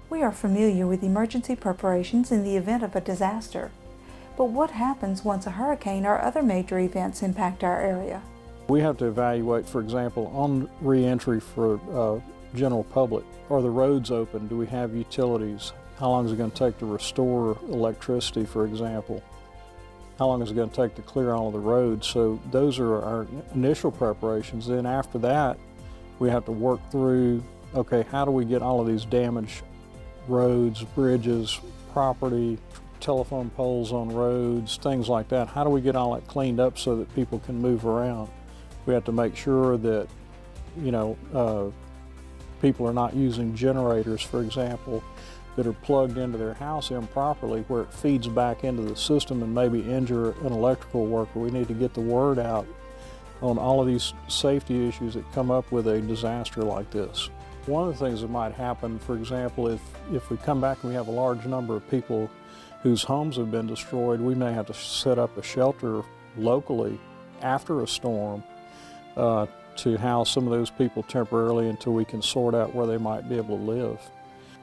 We are familiar with emergency preparations in the event of a disaster. But what happens once a hurricane or other major events impact our area? We have to evaluate, for example, on re-entry for general public. Are the roads open? Do we have utilities? How long is it going to take to restore electricity, for example? How long is it going to take to clear all of the roads? So those are our initial preparations. Then after that, we have to work through, okay, how do we get all of these damaged roads, bridges, property, telephone poles on roads, things like that. How do we get all that cleaned up so that people can move around? We have to make sure that, people are not using generators, for example, that are plugged into their house improperly where it feeds back into the system and maybe injure an electrical worker. We need to get the word out on all of these safety issues that come up with a disaster like this. One of the things that might happen, for example, if we come back and we have a large number of people whose homes have been destroyed, we may have to set up a shelter locally after a storm to house some of those people temporarily until we can sort out where they might be able to live.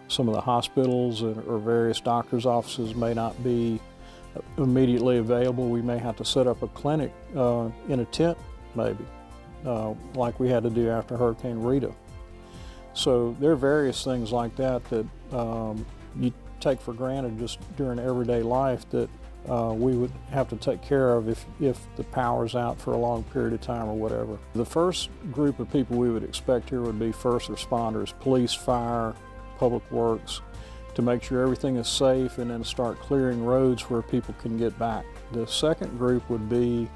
Some of the hospitals or various doctors' offices may not be immediately available. We may have to set up a clinic in a tent, maybe, like we had to do after Hurricane Rita. So there are various things like that that you take for granted just during everyday life that we would have to take care of if the power's out for a long period of time or whatever. The first group of people we would expect here would be first responders, police, fire, public works, to make sure everything is safe and then start clearing roads where people can get back. The second group would be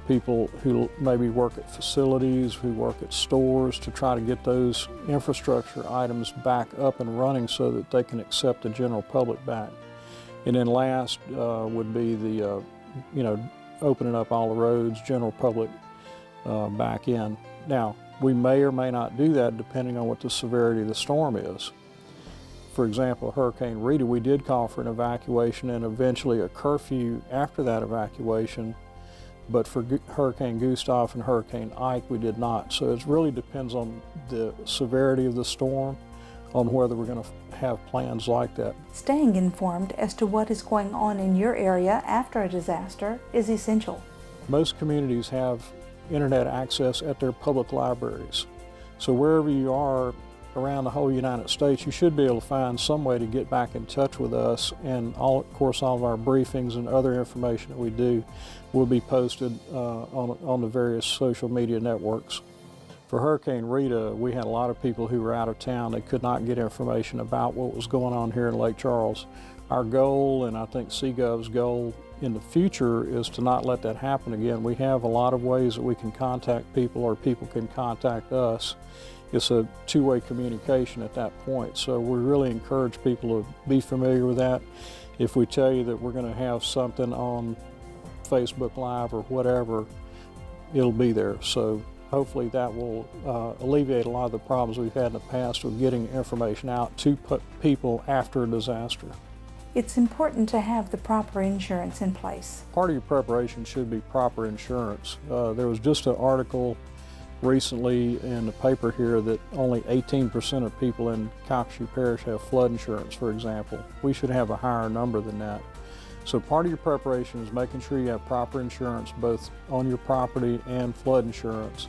people who maybe work at facilities, who work at stores, to try to get those infrastructure items back up and running so that they can accept the general public back. And then last would be the, opening up all the roads, general public back in. Now, we may or may not do that depending on what the severity of the storm is. For example, Hurricane Rita, we did call for an evacuation and eventually a curfew after that evacuation. But for Hurricane Gustav and Hurricane Ike, we did not. So it really depends on the severity of the storm, on whether we're going to have plans like that. Staying informed as to what is going on in your area after a disaster is essential. Most communities have internet access at their public libraries. So wherever you are around the whole United States, you should be able to find some way to get back in touch with us, and of course all of our briefings and other information that we do will be posted on the various social media networks. For Hurricane Rita, we had a lot of people who were out of town. They could not get information about what was going on here in Lake Charles. Our goal, and I think CGov's goal in the future, is to not let that happen again. We have a lot of ways that we can contact people or people can contact us. It's a two-way communication at that point. So we really encourage people to be familiar with that. If we tell you that we're going to have something on Facebook Live or whatever, it'll be there. So hopefully that will alleviate a lot of the problems we've had in the past with getting information out to people after a disaster. It's important to have the proper insurance in place. Part of your preparation should be proper insurance. There was just an article recently in the paper here that only 18% of people in Calcasieu Parish have flood insurance, for example. We should have a higher number than that. So part of your preparation is making sure you have proper insurance both on your property and flood insurance.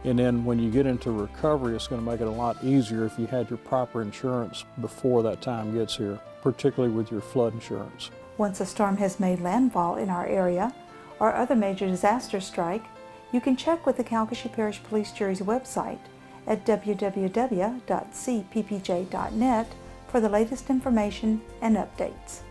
And then when you get into recovery, it's going to make it a lot easier if you had your proper insurance before that time gets here, particularly with your flood insurance. Once a storm has made landfall in our area or other major disasters strike, you can check with the Calcasieu Parish Police Jury's website at www.cppj.net for the latest information and updates.